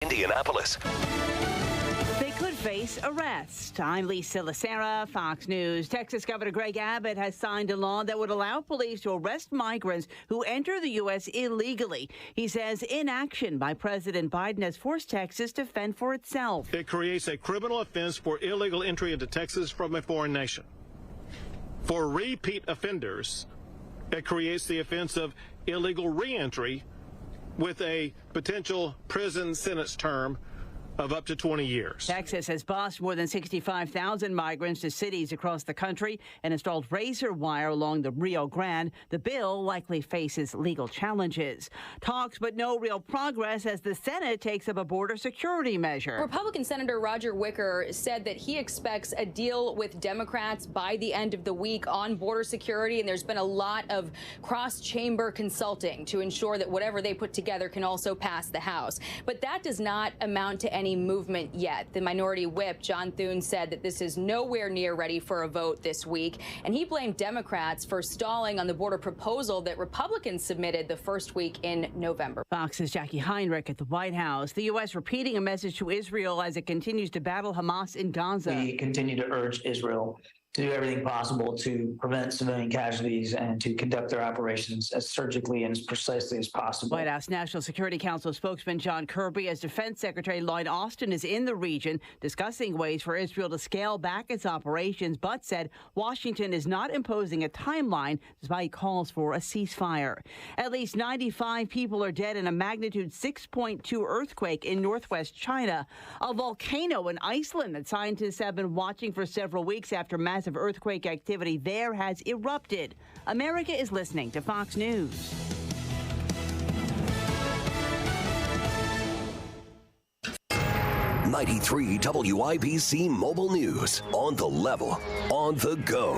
Indianapolis. They could face arrest. I'm Lisa Lacera, Fox News. Texas Governor Greg Abbott has signed a law that would allow police to arrest migrants who enter the U.S. illegally. He says inaction by President Biden has forced Texas to fend for itself. It creates a criminal offense for illegal entry into Texas from a foreign nation. For repeat offenders, it creates the offense of illegal reentry with a potential prison sentence term of up to 20 years. Texas has bused more than 65,000 migrants to cities across the country and installed razor wire along the Rio Grande. The bill likely faces legal challenges. Talks, but no real progress as the Senate takes up a border security measure. Republican Senator Roger Wicker said that he expects a deal with Democrats by the end of the week on border security, and there's been a lot of cross-chamber consulting to ensure that whatever they put together can also pass the House. But that does not amount to any movement yet. The minority whip, John Thune, said that this is nowhere near ready for a vote this week, and he blamed Democrats for stalling on the border proposal that Republicans submitted the first week in November. Fox's Jackie Heinrich at the White House. The U.S. repeating a message to Israel as it continues to battle Hamas in Gaza. We continue to urge Israel to do everything possible to prevent civilian casualties and to conduct their operations as surgically and as precisely as possible. White House National Security Council spokesman John Kirby, as Defense Secretary Lloyd Austin is in the region discussing ways for Israel to scale back its operations, but said Washington is not imposing a timeline despite calls for a ceasefire. At least 95 people are dead in a magnitude 6.2 earthquake in northwest China. A volcano in Iceland that scientists have been watching for several weeks after massive earthquake activity there has erupted. America is listening to Fox News. '93 WIBC Mobile News. On the level, on the go.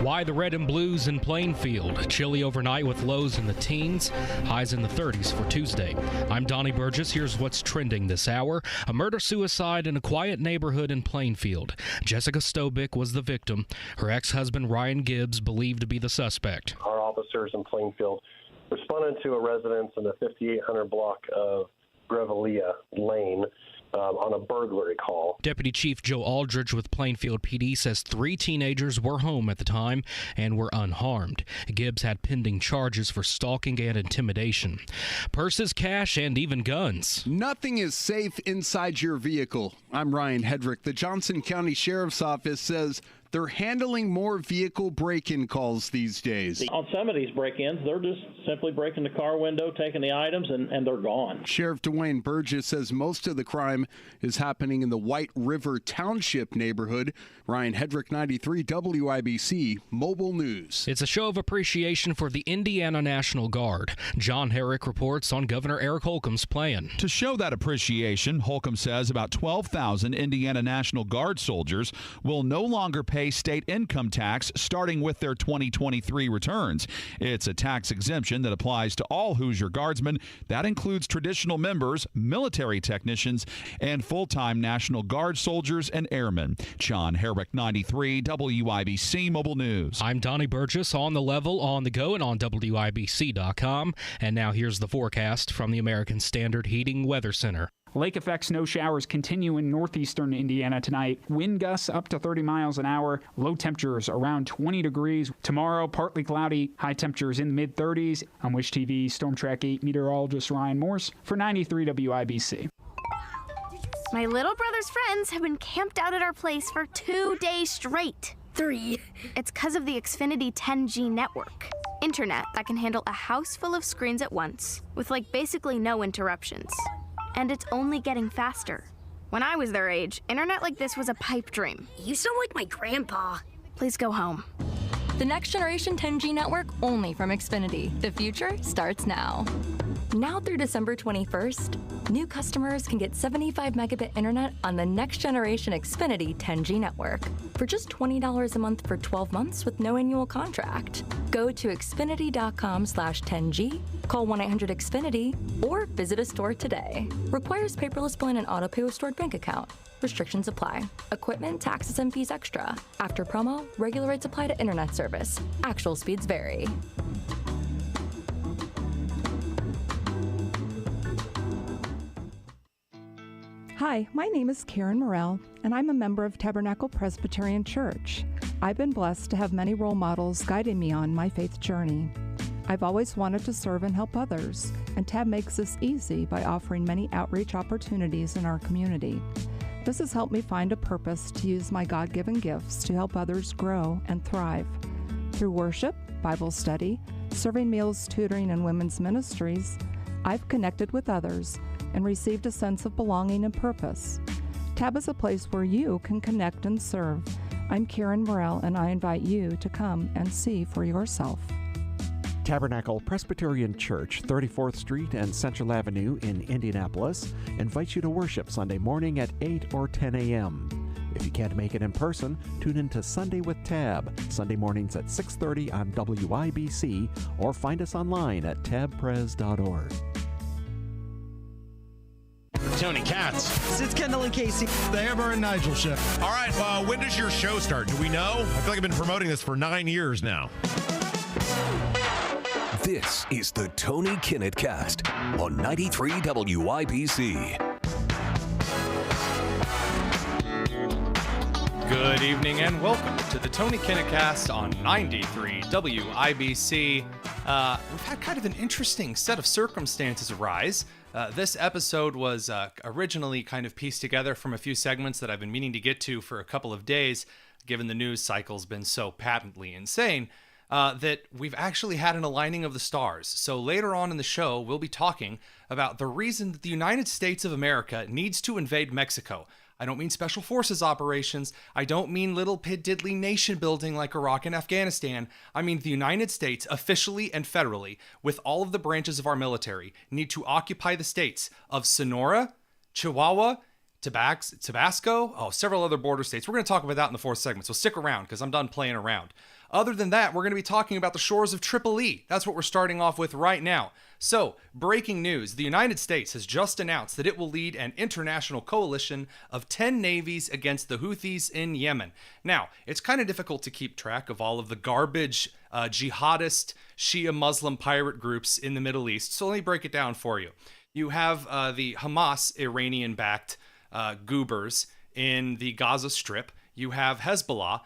Why the red and blues in Plainfield? Chilly overnight with lows in the teens, highs in the 30s for Tuesday. I'm Donnie Burgess. Here's what's trending this hour. A murder-suicide in a quiet neighborhood in Plainfield. Jessica Stobick was the victim. Her ex-husband Ryan Gibbs believed to be the suspect. Our officers in Plainfield responded to a residence in the 5800 block of Grevelia Lane on a burglary call. Deputy Chief Joe Aldridge with Plainfield PD says 3 teenagers were home at the time and were unharmed. Gibbs had pending charges for stalking and intimidation. Purses, cash, and even guns. Nothing is safe inside your vehicle. I'm Ryan Hedrick. The Johnson County Sheriff's Office says they're handling more vehicle break-in calls these days. On some of these break-ins, they're just simply breaking the car window, taking the items, and they're gone. Sheriff Dwayne Burgess says most of the crime is happening in the White River Township neighborhood. Ryan Hedrick, 93 WIBC Mobile News. It's a show of appreciation for the Indiana National Guard. John Herrick reports on Governor Eric Holcomb's plan. To show that appreciation, Holcomb says about 12,000 Indiana National Guard soldiers will no longer pay state income tax starting with their 2023 returns. It's a tax exemption that applies to all Hoosier Guardsmen. That includes traditional members, military technicians, and full-time National Guard soldiers and airmen. John Herrick, 93 WIBC Mobile News. I'm Donnie Burgess, on the level, on the go, and on WIBC.com. And now here's the forecast from the American Standard Heating Weather Center. Lake effect snow showers continue in northeastern Indiana tonight. Wind gusts up to 30 miles an hour. Low temperatures around 20 degrees. Tomorrow, partly cloudy. High temperatures in the mid-30s. I'm Wish TV Storm Track 8 meteorologist Ryan Morse for 93 WIBC. My little brother's friends have been camped out at our place for 2 days straight. 3. It's because of the Xfinity 10G network. Internet that can handle a house full of screens at once with basically no interruptions. And it's only getting faster. When I was their age, internet like this was a pipe dream. You sound like my grandpa. Please go home. The next generation 10G network only from Xfinity. The future starts now. Now through December 21st, new customers can get 75 megabit internet on the next generation Xfinity 10G network for just $20 a month for 12 months with no annual contract. Go to Xfinity.com/10G, call 1-800-XFINITY, or visit a store today. Requires paperless plan and auto pay with stored bank account. Restrictions apply. Equipment, taxes, and fees extra. After promo, regular rates apply to internet service. Actual speeds vary. Hi, my name is Karen Morrell, and I'm a member of Tabernacle Presbyterian Church. I've been blessed to have many role models guiding me on my faith journey. I've always wanted to serve and help others, and Tab makes this easy by offering many outreach opportunities in our community. This has helped me find a purpose to use my God-given gifts to help others grow and thrive. Through worship, Bible study, serving meals, tutoring, and women's ministries, I've connected with others and received a sense of belonging and purpose. Tab is a place where you can connect and serve. I'm Karen Morrell, and I invite you to come and see for yourself. Tabernacle Presbyterian Church, 34th Street and Central Avenue in Indianapolis, invites you to worship Sunday morning at 8 or 10 a.m. If you can't make it in person, tune in to Sunday with Tab, Sunday mornings at 6:30 on WIBC, or find us online at tabpres.org. Tony Katz. It's Kendall and Casey. The Amber and Nigel show. All right, when does your show start? Do we know? I feel like I've been promoting this for 9 years now. This is the Tony Kinnett Cast on 93 WIBC. Good evening and welcome to the Tony Kinnett Cast on 93 WIBC. We've had kind of an interesting set of circumstances arise. This episode was originally kind of pieced together from a few segments that I've been meaning to get to for a couple of days, given the news cycle's been so patently insane, that we've actually had an aligning of the stars. So later on in the show, we'll be talking about the reason that the United States of America needs to invade Mexico. I don't mean special forces operations. I don't mean little diddly nation building like Iraq and Afghanistan. I mean the United States, officially and federally, with all of the branches of our military, need to occupy the states of Sonora, Chihuahua, Tabasco, several other border states. We're going to talk about that in the fourth segment, so stick around because I'm done playing around. Other than that, we're going to be talking about the shores of Tripoli. That's what we're starting off with right now. So, breaking news. The United States has just announced that it will lead an international coalition of 10 navies against the Houthis in Yemen. Now, it's kind of difficult to keep track of all of the garbage jihadist Shia Muslim pirate groups in the Middle East, so let me break it down for you. You have the Hamas Iranian-backed goobers in the Gaza Strip. You have Hezbollah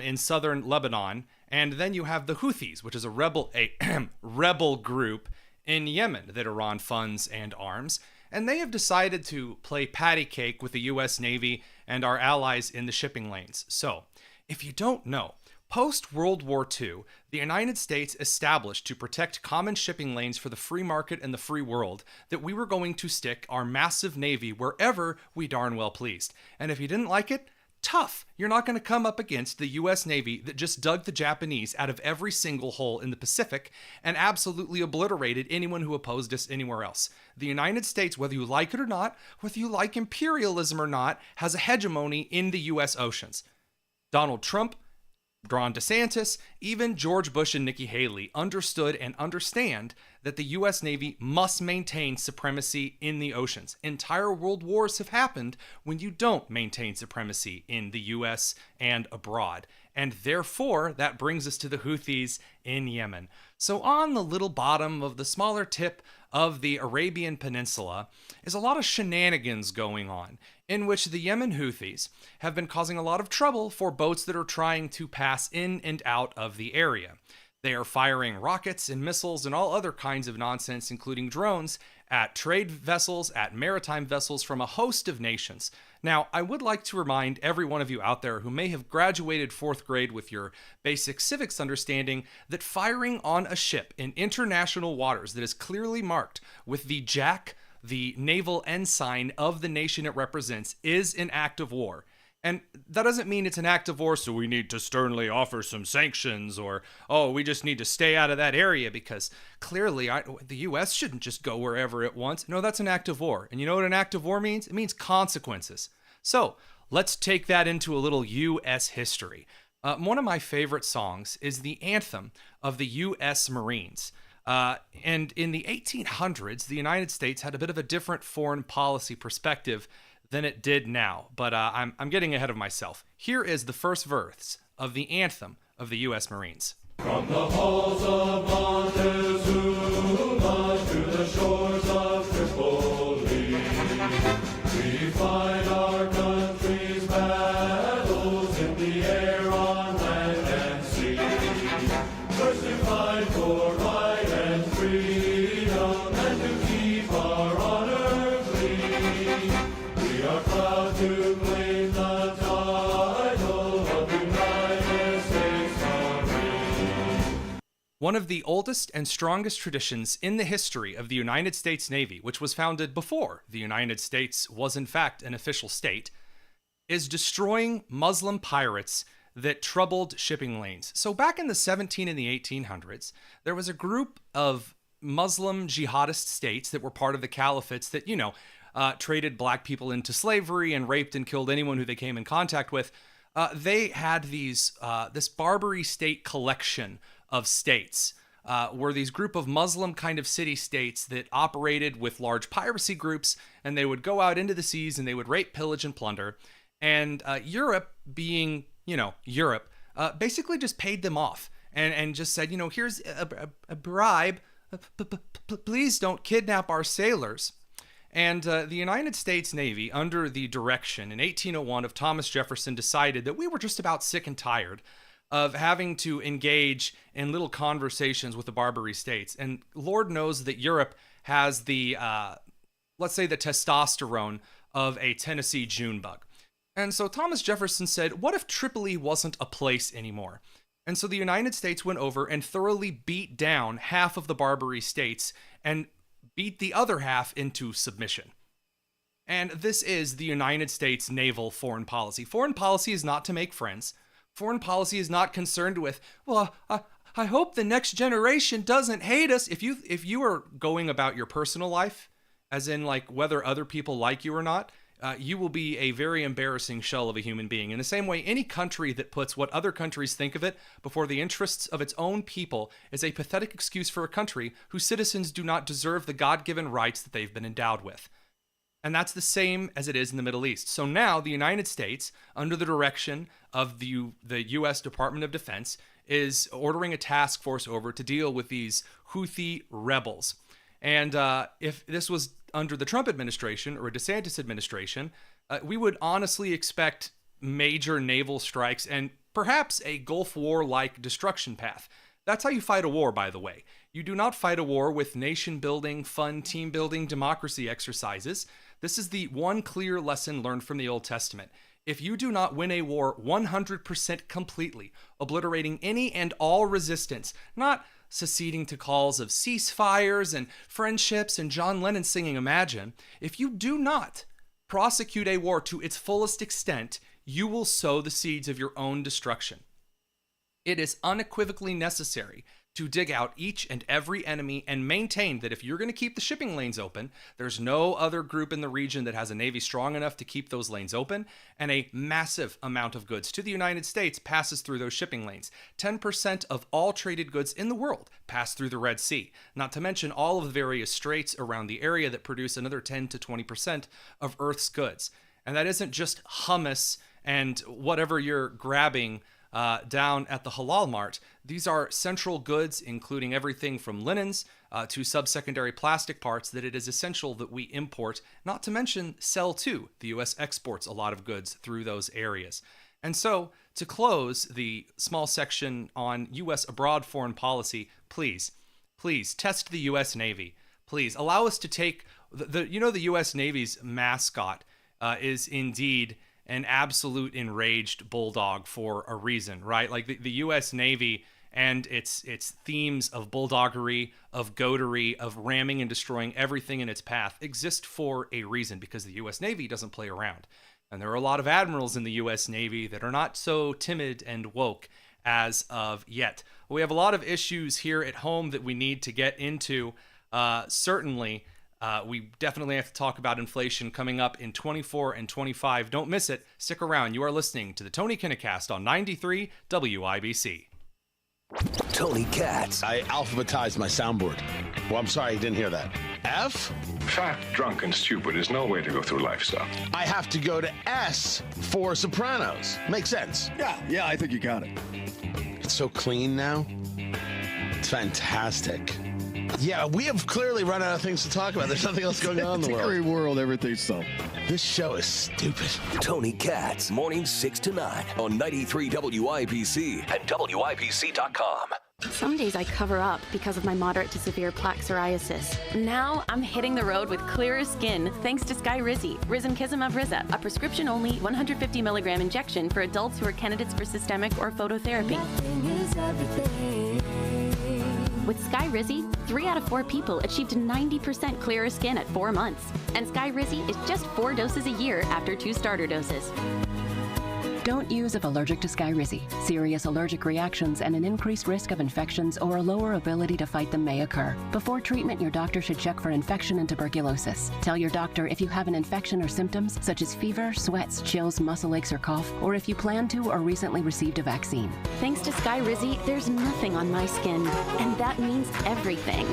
in southern Lebanon, and then you have the Houthis, which is a rebel group in Yemen that Iran funds and arms, and they have decided to play patty cake with the U.S. Navy and our allies in the shipping lanes. So, if you don't know, post-World War II, the United States established to protect common shipping lanes for the free market and the free world that we were going to stick our massive navy wherever we darn well pleased. And if you didn't like it, tough. You're not going to come up against the U.S. Navy that just dug the Japanese out of every single hole in the Pacific and absolutely obliterated anyone who opposed us anywhere else. The United States, whether you like it or not, whether you like imperialism or not, has a hegemony in the U.S. oceans. Donald Trump, Ron DeSantis, even George Bush and Nikki Haley understood and understand that the U.S. Navy must maintain supremacy in the oceans. Entire world wars have happened when you don't maintain supremacy in the U.S. and abroad. And therefore, that brings us to the Houthis in Yemen. So on the little bottom of the smaller tip of the Arabian Peninsula is a lot of shenanigans going on, in which the Yemen Houthis have been causing a lot of trouble for boats that are trying to pass in and out of the area. They are firing rockets and missiles and all other kinds of nonsense, including drones, at trade vessels, at maritime vessels from a host of nations. Now, I would like to remind every one of you out there who may have graduated fourth grade with your basic civics understanding that firing on a ship in international waters that is clearly marked with the Jack, the naval ensign of the nation it represents, is an act of war. And that doesn't mean it's an act of war, so we need to sternly offer some sanctions, or, we just need to stay out of that area, because clearly the U.S. shouldn't just go wherever it wants. No, that's an act of war. And you know what an act of war means? It means consequences. So let's take that into a little U.S. history. One of my favorite songs is the anthem of the U.S. Marines. And in the 1800s, the United States had a bit of a different foreign policy perspective than it did now, but I'm getting ahead of myself. Here is the first verse of the anthem of the U.S. Marines. From the halls of Montezuma to the shores of Tripoli, We fight our country's battles in the air, on land and sea. First to fight for right and freedom, and to keep our honor clean. We are proud to claim the title of United States Marine. One of the oldest and strongest traditions in the history of the United States Navy, which was founded before the United States was in fact an official state, is destroying Muslim pirates that troubled shipping lanes. So back in the 17 and the 1800s, there was a group of Muslim jihadist states that were part of the caliphates that, traded black people into slavery and raped and killed anyone who they came in contact with. They had this Barbary state collection of states, were these group of Muslim kind of city-states that operated with large piracy groups, and they would go out into the seas and they would rape, pillage, and plunder. And Europe, being, Europe, basically just paid them off and just said, here's a bribe, please don't kidnap our sailors. And the United States Navy, under the direction in 1801 of Thomas Jefferson, decided that we were just about sick and tired of having to engage in little conversations with the Barbary states. And Lord knows that Europe has the, let's say, the testosterone of a Tennessee Junebug. And so Thomas Jefferson said, what if Tripoli wasn't a place anymore? And so the United States went over and thoroughly beat down half of the Barbary states and beat the other half into submission. And this is the United States naval foreign policy. Foreign policy is not to make friends. Foreign policy is not concerned with, well, I hope the next generation doesn't hate us. If you are going about your personal life, as in like whether other people like you or not, you will be a very embarrassing shell of a human being. In the same way, any country that puts what other countries think of it before the interests of its own people is a pathetic excuse for a country whose citizens do not deserve the God-given rights that they've been endowed with. And that's the same as it is in the Middle East. So now the United States, under the direction of the U.S. Department of Defense, is ordering a task force over to deal with these Houthi rebels. And if this was under the Trump administration or a DeSantis administration, we would honestly expect major naval strikes and perhaps a Gulf War-like destruction path. That's how you fight a war, by the way. You do not fight a war with nation-building, fun, team-building, democracy exercises. This is the one clear lesson learned from the Old Testament. If you do not win a war 100% completely, obliterating any and all resistance, not seceding to calls of ceasefires and friendships and John Lennon singing Imagine, if you do not prosecute a war to its fullest extent, you will sow the seeds of your own destruction. It is unequivocally necessary to dig out each and every enemy and maintain that if you're going to keep the shipping lanes open, there's no other group in the region that has a navy strong enough to keep those lanes open, and a massive amount of goods to the United States passes through those shipping lanes. 10% of all traded goods in the world pass through the Red Sea, not to mention all of the various straits around the area that produce another 10 to 20% of Earth's goods. And that isn't just hummus and whatever you're grabbing down at the Halal Mart. These are central goods, including everything from linens to subsecondary plastic parts, that it is essential that we import, not to mention sell to. The U.S. exports a lot of goods through those areas. And so, to close the small section on U.S. abroad foreign policy, please test the U.S. Navy. Please allow us to take the U.S. Navy's mascot is indeed an absolute enraged bulldog for a reason, right? Like the U.S. Navy and its themes of bulldoggery, of goatery, of ramming and destroying everything in its path exist for a reason, because the U.S. Navy doesn't play around. And there are a lot of admirals in the U.S. Navy that are not so timid and woke as of yet. We have a lot of issues here at home that we need to get into. Certainly, we definitely have to talk about inflation coming up in 24 and 25. Don't miss it. Stick around. You are listening to the Tony Kinnett Cast on 93 WIBC. Tony Katz. I alphabetized my soundboard. Well, I'm sorry, I didn't hear that. F? Fat, drunk, and stupid is no way to go through life, son. I have to go to S for Sopranos. Makes sense. Yeah, I think you got it. It's so clean now. It's fantastic. Yeah, we have clearly run out of things to talk about. There's nothing else going on in the world. It's a great world, everything's so. This show is stupid. Tony Katz, mornings 6 to 9 on 93 WIBC and WIBC.com. Some days I cover up because of my moderate to severe plaque psoriasis. Now I'm hitting the road with clearer skin thanks to Skyrizi, Risankizumab Riza, a prescription-only 150 milligram injection for adults who are candidates for systemic or phototherapy. With Skyrizi, 3 out of 4 people achieved 90% clearer skin at 4 months. And Skyrizi is just 4 doses a year after 2 starter doses. Don't use if allergic to Skyrizi. Serious allergic reactions and an increased risk of infections or a lower ability to fight them may occur. Before treatment, your doctor should check for infection and tuberculosis. Tell your doctor if you have an infection or symptoms such as fever, sweats, chills, muscle aches, or cough, or if you plan to or recently received a vaccine. Thanks to Skyrizi, there's nothing on my skin, and that means everything.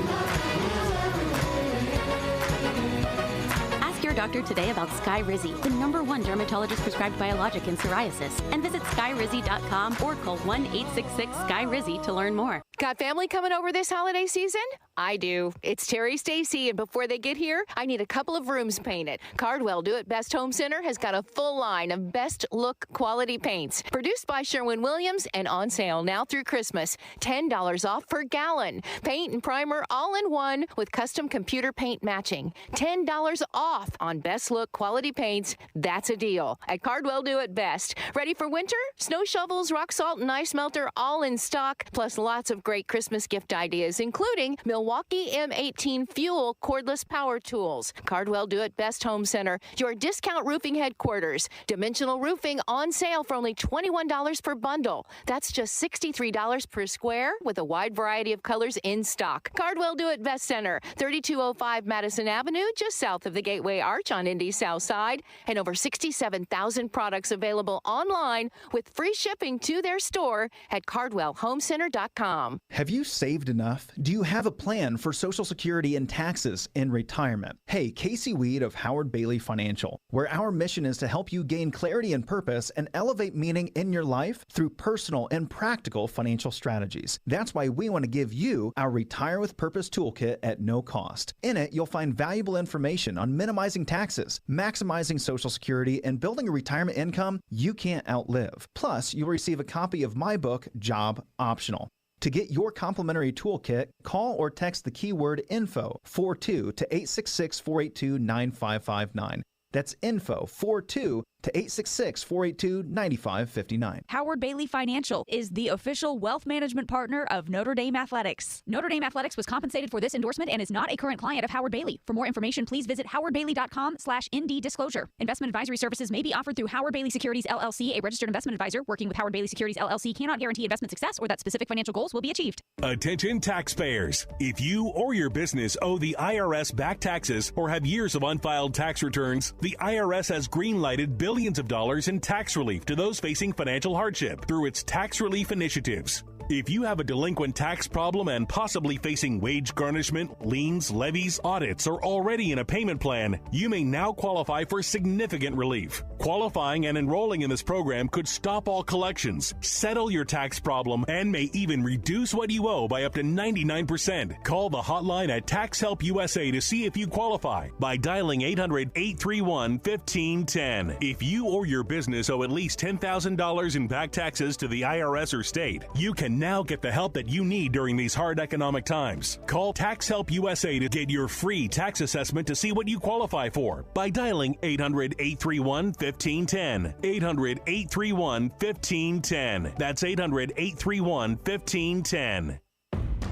Your doctor today about Skyrizi, the #1 dermatologist prescribed biologic in psoriasis, and visit skyrizi.com or call 1-866-SKY-RIZZI to learn more. Got family coming over this holiday season? I do. It's Terry Stacy, and before they get here, I need a couple of rooms painted. Cardwell Do It Best Home Center has got a full line of best look quality paints, produced by Sherwin-Williams and on sale now through Christmas. $10 off per gallon. Paint and primer all in one with custom computer paint matching. $10 off on best look quality paints. That's a deal at Cardwell Do It Best. Ready for winter? Snow shovels, rock salt, and ice melter all in stock, plus lots of great Christmas gift ideas, including Milwaukee M18 Fuel cordless power tools. Cardwell Do It Best Home Center, your discount roofing headquarters. Dimensional roofing on sale for only $21 per bundle. That's just $63 per square with a wide variety of colors in stock. Cardwell Do It Best Center, 3205 Madison Avenue, just south of the Gateway Arch on Indy's South Side, and over 67,000 products available online with free shipping to their store at cardwellhomecenter.com. Have you saved enough? Do you have a plan for Social Security and taxes in retirement? Hey, Casey Weed of Howard Bailey Financial, where our mission is to help you gain clarity and purpose and elevate meaning in your life through personal and practical financial strategies. That's why we want to give you our Retire with Purpose Toolkit at no cost. In it, you'll find valuable information on minimizing taxes, maximizing Social Security, and building a retirement income you can't outlive. Plus, you'll receive a copy of my book, Job Optional. To get your complimentary toolkit, call or text the keyword INFO 42 to 866-482-9559. That's INFO 42 to 866-482-9559. Howard Bailey Financial is the official wealth management partner of Notre Dame Athletics. Notre Dame Athletics was compensated for this endorsement and is not a current client of Howard Bailey. For more information, please visit howardbailey.com/ND disclosure. Investment advisory services may be offered through Howard Bailey Securities LLC, a registered investment advisor. Working with Howard Bailey Securities LLC cannot guarantee investment success or that specific financial goals will be achieved. Attention taxpayers. If you or your business owe the IRS back taxes or have years of unfiled tax returns, the IRS has green-lighted billions of dollars in tax relief to those facing financial hardship through its tax relief initiatives. If you have a delinquent tax problem and possibly facing wage garnishment, liens, levies, audits, or already in a payment plan, you may now qualify for significant relief. Qualifying and enrolling in this program could stop all collections, settle your tax problem, and may even reduce what you owe by up to 99%. Call the hotline at Tax Help USA to see if you qualify by dialing 800-831-1510. If you or your business owe at least $10,000 in back taxes to the IRS or state, you can now get the help that you need during these hard economic times. Call Tax Help USA to get your free tax assessment to see what you qualify for by dialing 800-831-1510. 800-831-1510. That's 800-831-1510.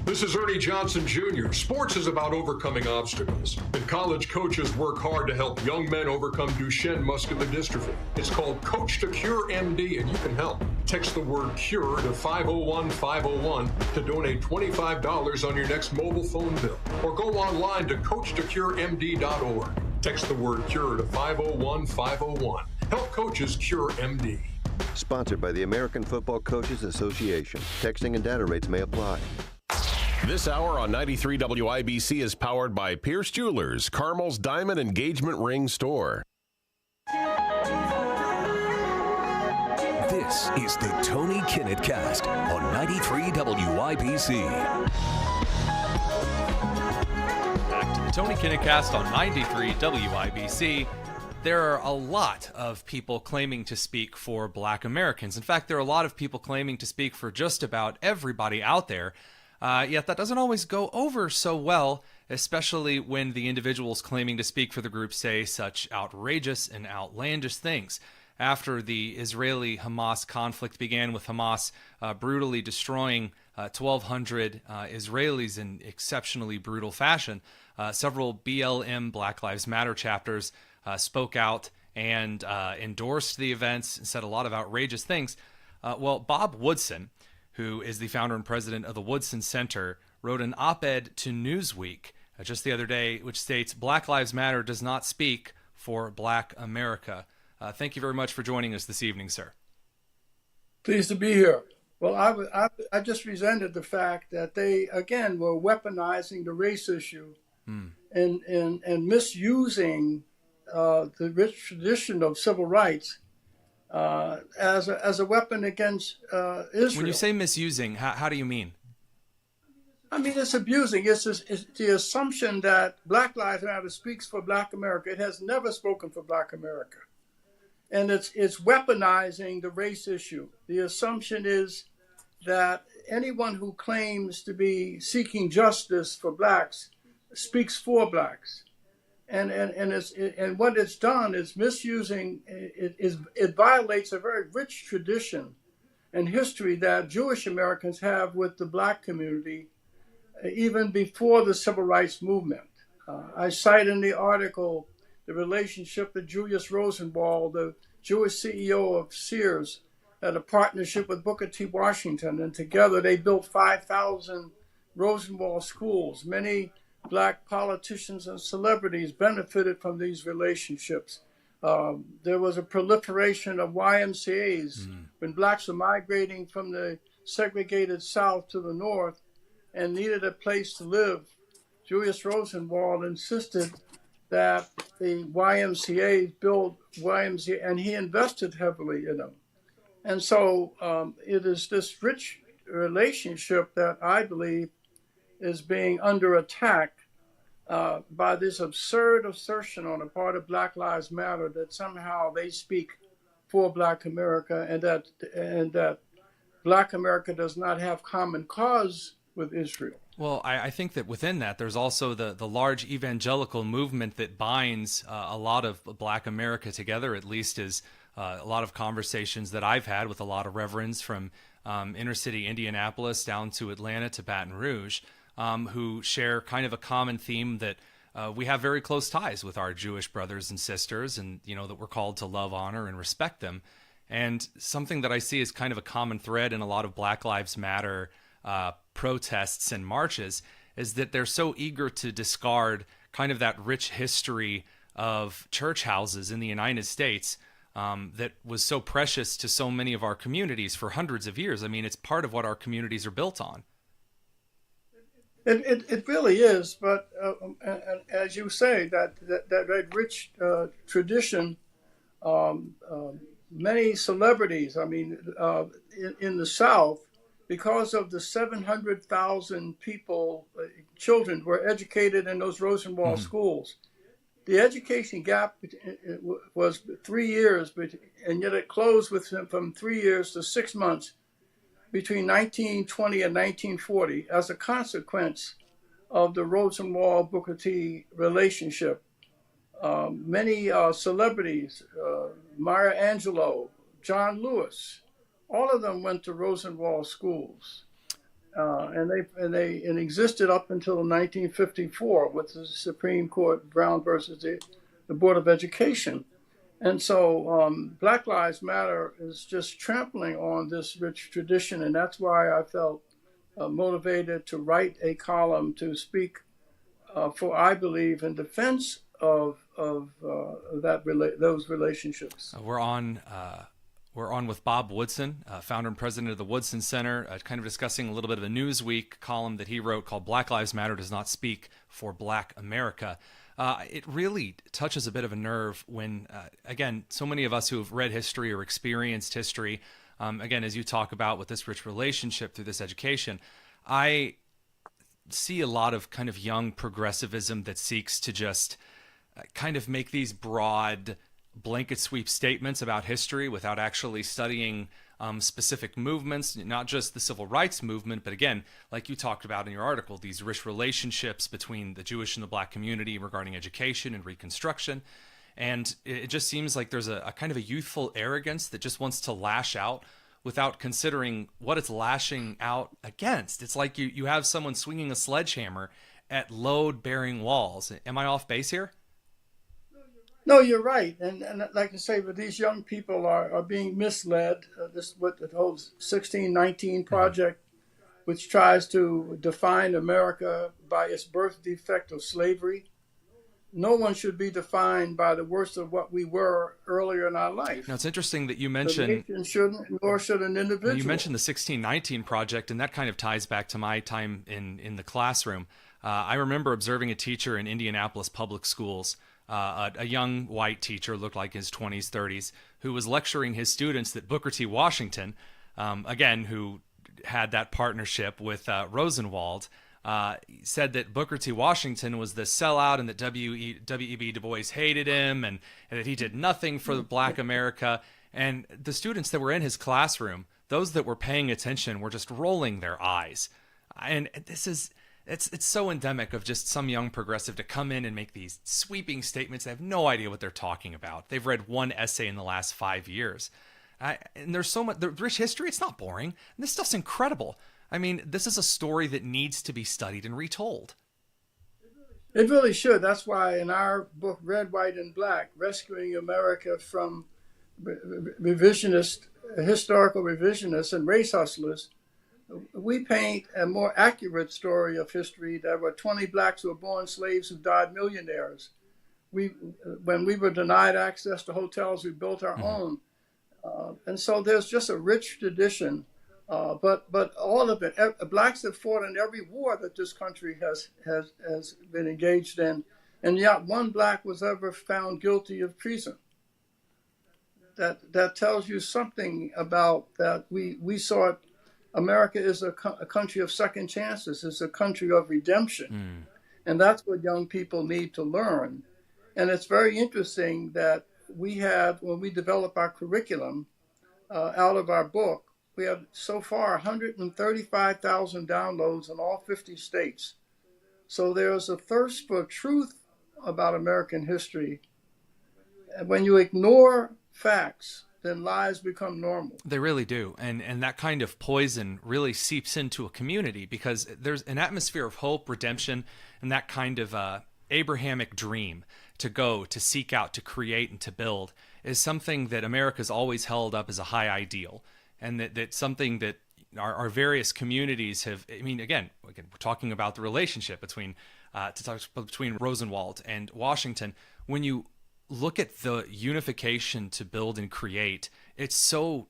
This is Ernie Johnson Jr. Sports is about overcoming obstacles, and college coaches work hard to help young men overcome Duchenne muscular dystrophy. It's called Coach to Cure MD, and you can help. Text the word CURE to 501-501 to donate $25 on your next mobile phone bill, or go online to coachtocuremd.org. Text the word CURE to 501-501. Help coaches cure MD. Sponsored by the American Football Coaches Association. Texting and data rates may apply. This hour on 93 WIBC is powered by Pierce Jewelers, Carmel's Diamond Engagement Ring Store. This is the Tony Kinnett Cast on 93 WIBC. The Tony Kinnett Cast on 93 WIBC. There are a lot of people claiming to speak for Black Americans. In fact, there are a lot of people claiming to speak for just about everybody out there. Yet that doesn't always go over so well, especially when the individuals claiming to speak for the group say such outrageous and outlandish things. After the Israeli-Hamas conflict began, with Hamas brutally destroying 1,200 Israelis in exceptionally brutal fashion, several BLM, Black Lives Matter chapters spoke out and endorsed the events and said a lot of outrageous things. Well, Bob Woodson, who is the founder and president of the Woodson Center, wrote an op-ed to Newsweek just the other day, which states, "Black Lives Matter does not speak for Black America." Thank you very much for joining us this evening, sir. Pleased to be here. Well, I just resented the fact that they, again, were weaponizing the race issue and misusing the rich tradition of civil rights as a weapon against Israel. When you say misusing, how do you mean? I mean, it's abusing. It's the assumption that Black Lives Matter speaks for Black America. It has never spoken for Black America. And it's weaponizing the race issue. The assumption is that anyone who claims to be seeking justice for Blacks speaks for Blacks. And what it's done is misusing, it violates a very rich tradition and history that Jewish Americans have with the Black community, even before the Civil Rights Movement. I cite in the article the relationship that Julius Rosenwald, the Jewish CEO of Sears, had a partnership with Booker T. Washington, and together they built 5,000 Rosenwald schools. Many Black politicians and celebrities benefited from these relationships. There was a proliferation of YMCAs when Blacks were migrating from the segregated South to the North and needed a place to live. Julius Rosenwald insisted that the YMCA build YMCA, and he invested heavily in them. And so it is this rich relationship that I believe is being under attack by this absurd assertion on the part of Black Lives Matter that somehow they speak for Black America and that Black America does not have common cause with Israel. Well, I think that within that, there's also the large evangelical movement that binds a lot of Black America together, at least as a lot of conversations that I've had with a lot of reverends from inner city Indianapolis down to Atlanta to Baton Rouge, who share kind of a common theme that we have very close ties with our Jewish brothers and sisters, and that we're called to love, honor, and respect them. And something that I see as kind of a common thread in a lot of Black Lives Matter protests and marches is that they're so eager to discard kind of that rich history of church houses in the United States that was so precious to so many of our communities for hundreds of years. I mean, it's part of what our communities are built on. It really is, but as you say, that rich tradition, many celebrities, I mean, in the South, because of the 700,000 people, children were educated in those Rosenwald schools. The education gap was 3 years, and yet it closed from 3 years to 6 months between 1920 and 1940 as a consequence of the Rosenwald-Booker T relationship. Many celebrities, Maya Angelou, John Lewis, all of them went to Rosenwald schools, and they existed up until 1954 with the Supreme Court Brown versus the Board of Education. And so Black Lives Matter is just trampling on this rich tradition, and that's why I felt motivated to write a column to speak for, I believe, in defense of those relationships. We're on with Bob Woodson, founder and president of the Woodson Center, kind of discussing a little bit of a Newsweek column that he wrote called "Black Lives Matter Does Not Speak for Black America." It really touches a bit of a nerve when, again, so many of us who have read history or experienced history, again, as you talk about with this rich relationship through this education, see a lot of kind of young progressivism that seeks to just kind of make these broad blanket sweep statements about history without actually studying specific movements, not just the civil rights movement, but again, like you talked about in your article, these rich relationships between the Jewish and the Black community regarding education and Reconstruction. And it just seems like there's a kind of a youthful arrogance that just wants to lash out without considering what it's lashing out against. It's like you have someone swinging a sledgehammer at load-bearing walls. Am I off base here? No, you're right. And like I say, but these young people are being misled. This what the whole 1619 project, which tries to define America by its birth defect of slavery. No one should be defined by the worst of what we were earlier in our life. Now, it's interesting that you mentioned... The nation shouldn't, nor should an individual. You mentioned the 1619 project, and that kind of ties back to my time in the classroom. I remember observing a teacher in Indianapolis public schools, a young white teacher, looked like his 20s, 30s, who was lecturing his students that Booker T. Washington, again, who had that partnership with Rosenwald, said that Booker T. Washington was the sellout and that W.E.B. Du Bois hated him and that he did nothing for Black America. And the students that were in his classroom, those that were paying attention, were just rolling their eyes. And this is... It's so endemic of just some young progressive to come in and make these sweeping statements. They have no idea what they're talking about. They've read one essay in the last 5 years. And there's so much, the rich history, it's not boring. And this stuff's incredible. I mean, this is a story that needs to be studied and retold. It really should. That's why in our book, Red, White, and Black, Rescuing America from Historical Revisionists and Race Hustlers, we paint a more accurate story of history. There were 20 Blacks who were born slaves who died millionaires. When we were denied access to hotels, we built our own. And so there's just a rich tradition. But all of it, Blacks have fought in every war that this country has been engaged in. And yet one Black was ever found guilty of treason. That tells you something about that. We saw it. America is a country of second chances. It's a country of redemption. And that's what young people need to learn. And it's very interesting that we had, when we developed our curriculum out of our book, we have so far 135,000 downloads in all 50 states. So there's a thirst for truth about American history. And when you ignore facts, then lies become normal. They really do. And that kind of poison really seeps into a community because there's an atmosphere of hope, redemption, and that kind of Abrahamic dream to go, to seek out, to create, and to build is something that America's always held up as a high ideal. And that's something that our various communities have, I mean, again, we're talking about the relationship between Rosenwald and Washington. When you look at the unification to build and create, it's so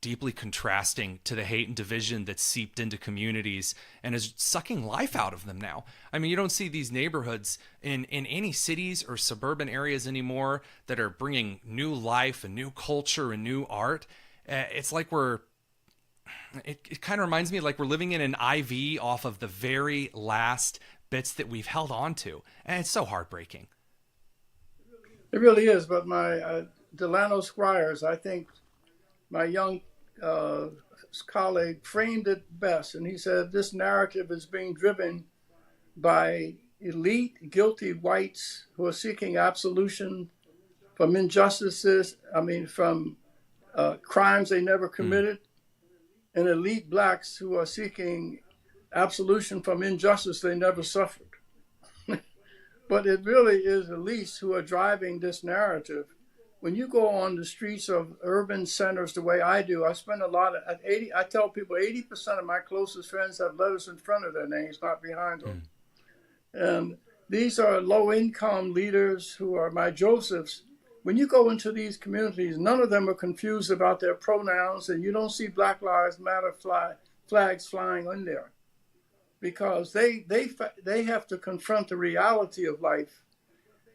deeply contrasting to the hate and division that's seeped into communities and is sucking life out of them now. I mean, you don't see these neighborhoods in any cities or suburban areas anymore that are bringing new life and new culture and new art. It's like it kind of reminds me like we're living in an IV off of the very last bits that we've held on to. And it's so heartbreaking. It really is, but my Delano Squires, I think my young colleague framed it best. And he said, this narrative is being driven by elite, guilty whites who are seeking absolution from injustices, from crimes they never committed, and elite Blacks who are seeking absolution from injustice they never suffered. But it really is elites who are driving this narrative. When you go on the streets of urban centers the way I do, I spend a lot of, I tell people 80% of my closest friends have letters in front of their names, not behind them. And these are low-income leaders who are my Josephs. When you go into these communities, none of them are confused about their pronouns, and you don't see Black Lives Matter flags flying in there. Because they have to confront the reality of life.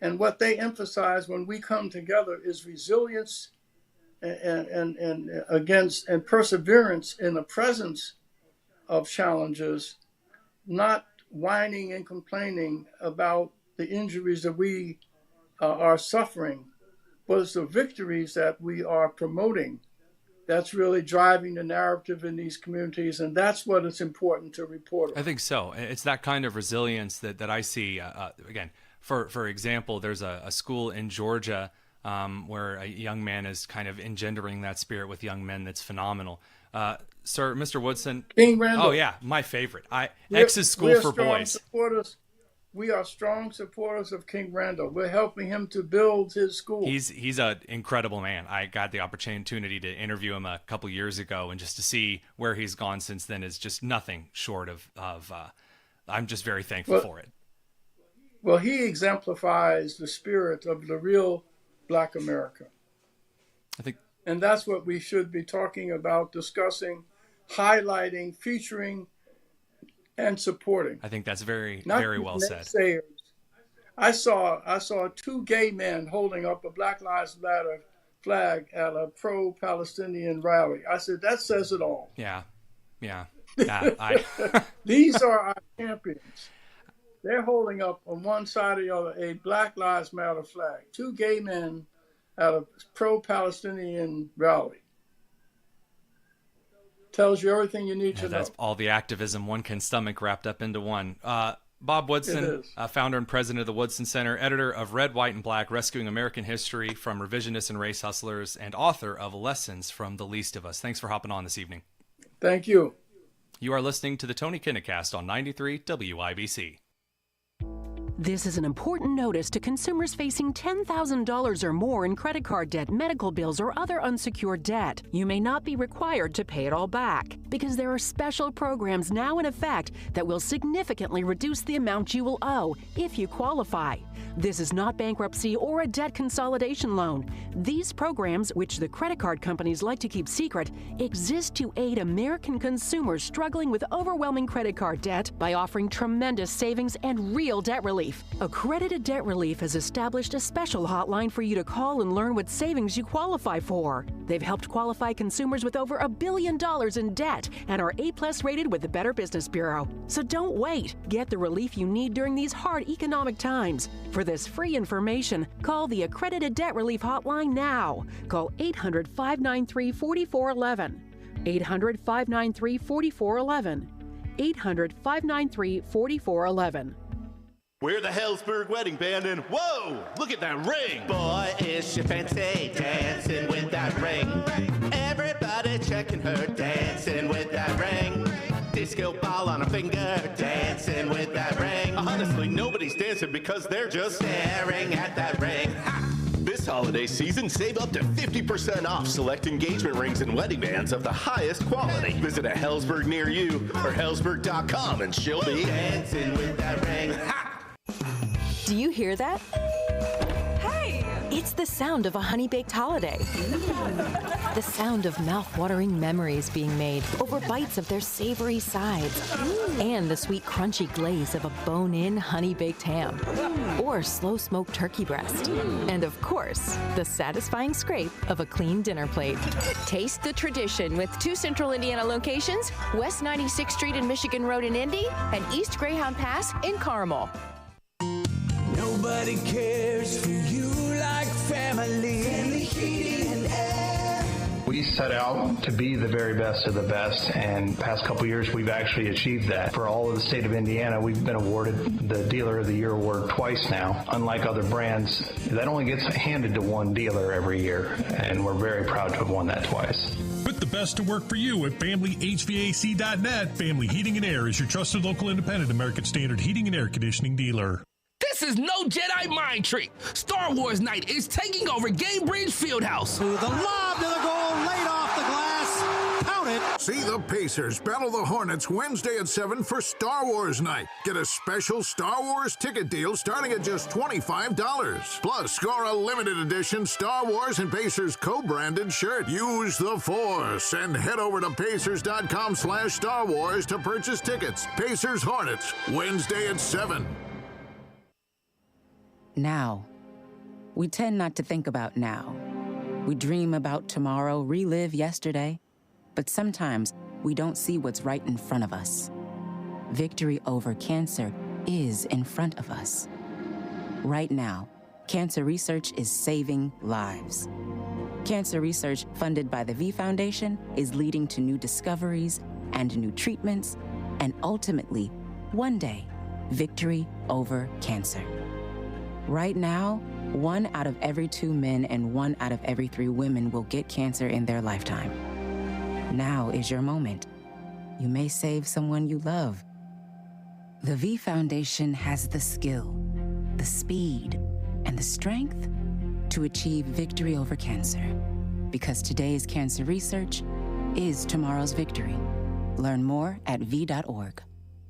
And what they emphasize when we come together is resilience and perseverance in the presence of challenges, not whining and complaining about the injuries that we are suffering, but it's the victories that we are promoting that's really driving the narrative in these communities, and that's what it's important to report on. I think so. It's that kind of resilience that I see. Again, for example, there's a school in Georgia where a young man is kind of engendering that spirit with young men that's phenomenal. Sir, Mr. Woodson. King Randall. Oh, yeah, my favorite. X's School for Boys. We are strong supporters of King Randall. We're helping him to build his school. He's an incredible man. I got the opportunity to interview him a couple years ago, and just to see where he's gone since then is just nothing short of I'm just very thankful for it. Well, he exemplifies the spirit of the real Black America. And that's what we should be talking about, discussing, highlighting, featuring, and supporting. I think that's very well said. I saw two gay men holding up a Black Lives Matter flag at a pro-Palestinian rally. I said, that says it all. Yeah. These are our champions. They're holding up on one side or the other a Black Lives Matter flag. Two gay men at a pro-Palestinian rally. Tells you everything you need to know. That's all the activism one can stomach wrapped up into one. Bob Woodson, founder and president of the Woodson Center, editor of Red, White, and Black, Rescuing American History from Revisionists and Race Hustlers, and author of Lessons from the Least of Us. Thanks for hopping on this evening. Thank you. You are listening to the Tony Kinnett Cast on 93 WIBC. This is an important notice to consumers facing $10,000 or more in credit card debt, medical bills, or other unsecured debt. You may not be required to pay it all back because there are special programs now in effect that will significantly reduce the amount you will owe if you qualify. This is not bankruptcy or a debt consolidation loan. These programs, which the credit card companies like to keep secret, exist to aid American consumers struggling with overwhelming credit card debt by offering tremendous savings and real debt relief. Accredited Debt Relief has established a special hotline for you to call and learn what savings you qualify for. They've helped qualify consumers with over $1 billion in debt and are A+ rated with the Better Business Bureau. So don't wait. Get the relief you need during these hard economic times. For this free information, call the Accredited Debt Relief hotline now. Call 800-593-4411. 800-593-4411. 800-593-4411. We're the Hellsberg Wedding Band, and whoa, look at that ring. Boy, is she fancy, dancing with that ring. Everybody checking her, dancing with that ring. Disco ball on her finger, dancing with that ring. Honestly, nobody's dancing because they're just staring at that ring. Ha! This holiday season, save up to 50% off select engagement rings and wedding bands of the highest quality. Visit a Hellsberg near you or Hellsberg.com and she'll be dancing with that ring. Ha! Do you hear that? Hey! It's the sound of a honey-baked holiday. The sound of mouth-watering memories being made over bites of their savory sides. And the sweet, crunchy glaze of a bone-in honey-baked ham. Or slow-smoked turkey breast. And of course, the satisfying scrape of a clean dinner plate. Taste the tradition with 2 Central Indiana locations, West 96th Street and Michigan Road in Indy, and East Greyhound Pass in Carmel. Nobody cares for you like family. Family heating and air. We set out to be the very best of the best, and the past couple years we've actually achieved that. For all of the state of Indiana, we've been awarded the Dealer of the Year award twice now. Unlike other brands, that only gets handed to one dealer every year, and we're very proud to have won that twice. Put the best to work for you at FamilyHVAC.net. Family Heating and Air is your trusted local independent American Standard heating and air conditioning dealer. This is no Jedi mind trick. Star Wars Night is taking over Gamebridge Fieldhouse. To the lob, to the goal, laid off the glass. Count it. See the Pacers battle the Hornets Wednesday at 7 for Star Wars Night. Get a special Star Wars ticket deal starting at just $25. Plus, score a limited edition Star Wars and Pacers co-branded shirt. Use the Force and head over to Pacers.com/Star Wars to purchase tickets. Pacers Hornets, Wednesday at 7. Now. We tend not to think about now. We dream about tomorrow, relive yesterday, but sometimes we don't see what's right in front of us. victory over cancer is in front of us. Right now, cancer research is saving lives. Cancer research funded by the V Foundation is leading to new discoveries and new treatments, and ultimately, one day, victory over cancer. Right now, 1 out of every 2 men and 1 out of every 3 women will get cancer in their lifetime. Now is your moment. You may save someone you love. The V Foundation has the skill, the speed, and the strength to achieve victory over cancer. Because today's cancer research is tomorrow's victory. Learn more at v.org.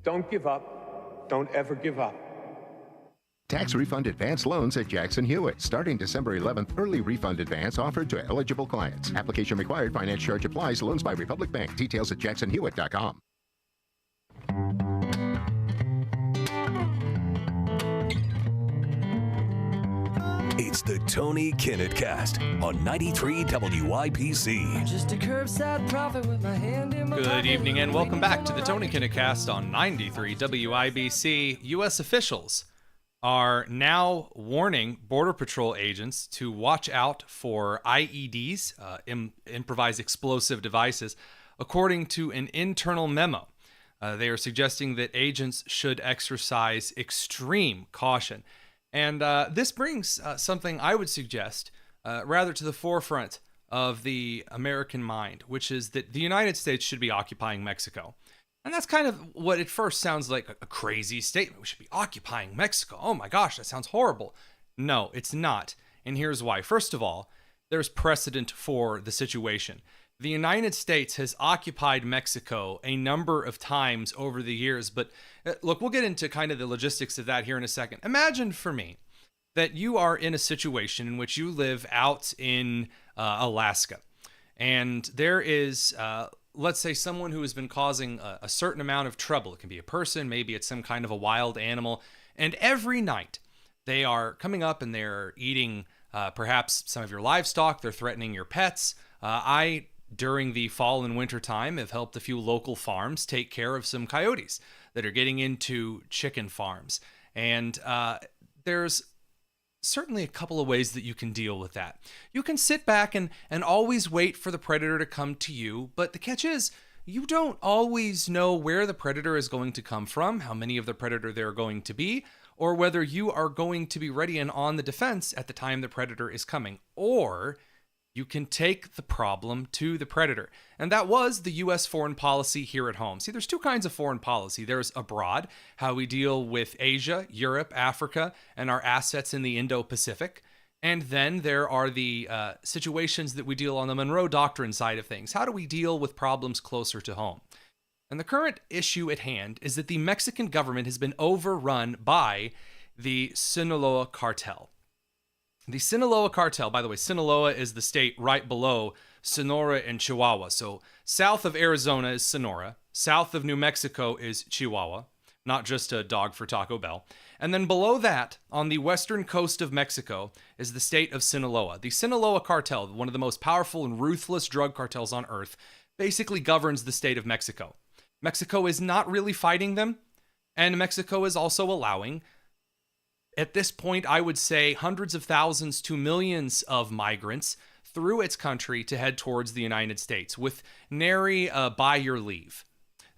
Don't give up. Don't ever give up. Tax refund advance loans at Jackson Hewitt. Starting December 11th, early refund advance offered to eligible clients. Application required. Finance charge applies. Loans by Republic Bank. Details at jacksonhewitt.com. It's the Tony Kinnett Cast on 93 WIPC. Just a curbside prophet with my hand in my Good evening and welcome back to the Tony Kinnett Cast on 93 WIBC. U.S. officials are now warning Border Patrol agents to watch out for IEDs, improvised explosive devices, according to an internal memo. They are suggesting that agents should exercise extreme caution. And this brings something I would suggest rather to the forefront of the American mind, which is that the United States should be occupying Mexico. And that's kind of what at first sounds like a crazy statement. We should be occupying Mexico. Oh my gosh, that sounds horrible. No, it's not. And here's why. First of all, there's precedent for the situation. The United States has occupied Mexico a number of times over the years, but look, we'll get into kind of the logistics of that here in a second. Imagine for me that you are in a situation in which you live out in Alaska, and there is, let's say, someone who has been causing a certain amount of trouble. It can be a person, maybe it's some kind of a wild animal, and every night they are coming up and they're eating perhaps some of your livestock, they're threatening your pets. During the fall and winter time, have helped a few local farms take care of some coyotes that are getting into chicken farms. And there's certainly a couple of ways that you can deal with that. You can sit back and always wait for the predator to come to you, but the catch is you don't always know where the predator is going to come from, how many of the predator there are going to be, or whether you are going to be ready and on the defense at the time the predator is coming. Or you can take the problem to the predator. And that was the U.S. foreign policy here at home. See, there's two kinds of foreign policy. There's abroad, how we deal with Asia, Europe, Africa, and our assets in the Indo-Pacific. And then there are the situations that we deal on the Monroe Doctrine side of things. How do we deal with problems closer to home? And the current issue at hand is that the Mexican government has been overrun by the Sinaloa cartel. The Sinaloa cartel, by the way, Sinaloa is the state right below Sonora and Chihuahua. So south of Arizona is Sonora. South of New Mexico is Chihuahua, not just a dog for Taco Bell. And then below that, on the western coast of Mexico, is the state of Sinaloa. The Sinaloa cartel, one of the most powerful and ruthless drug cartels on earth, basically governs the state of Mexico. Mexico is not really fighting them, and Mexico is also allowing, at this point, I would say hundreds of thousands to millions of migrants through its country to head towards the United States with nary by your leave.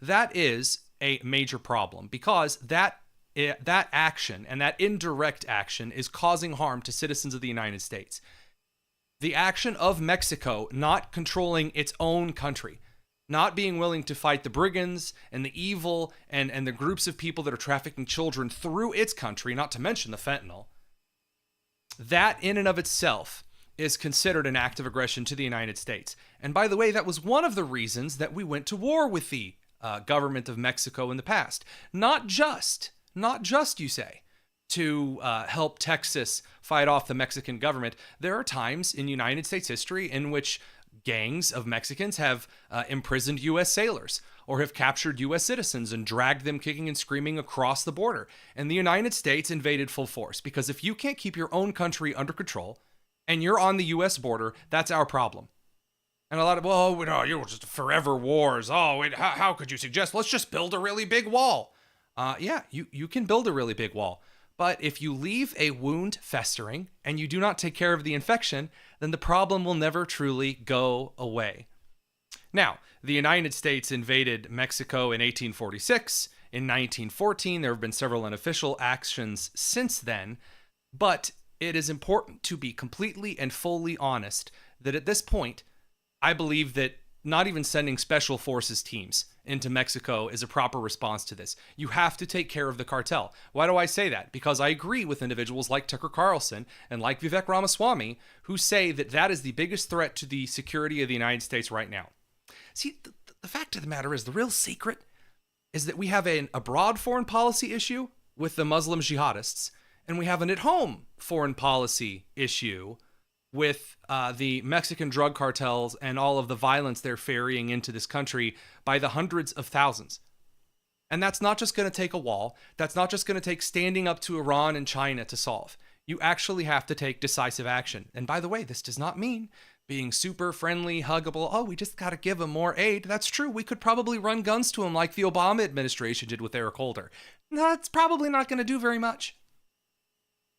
That is a major problem because that action and that indirect action is causing harm to citizens of the United States. The action of Mexico not controlling its own country, not being willing to fight the brigands and the evil and the groups of people that are trafficking children through its country, not to mention the fentanyl, that in and of itself is considered an act of aggression to the United States. And by the way, that was one of the reasons that we went to war with the government of Mexico in the past. Not just, you say, to help Texas fight off the Mexican government. There are times in United States history in which gangs of Mexicans have imprisoned U.S. sailors or have captured U.S. citizens and dragged them kicking and screaming across the border. And the United States invaded full force because if you can't keep your own country under control and you're on the U.S. border, that's our problem. And a lot of, you're just forever wars. How could you suggest? Let's just build a really big wall. Yeah, you can build a really big wall. But if you leave a wound festering and you do not take care of the infection, then the problem will never truly go away. Now, the United States invaded Mexico in 1846. In 1914, there have been several unofficial actions since then. But it is important to be completely and fully honest that at this point, I believe that not even sending special forces teams into Mexico is a proper response to this. You have to take care of the cartel. Why do I say that? Because I agree with individuals like Tucker Carlson and like Vivek Ramaswamy who say that that is the biggest threat to the security of the United States right now. See, the fact of the matter is, the real secret is that we have a broad foreign policy issue with the Muslim jihadists, and we have an at-home foreign policy issue with the Mexican drug cartels and all of the violence they're ferrying into this country by the hundreds of thousands. And that's not just going to take a wall. That's not just going to take standing up to Iran and China to solve. You actually have to take decisive action. And by the way, this does not mean being super friendly, huggable. We just got to give them more aid. That's true. We could probably run guns to them like the Obama administration did with Eric Holder. That's probably not going to do very much.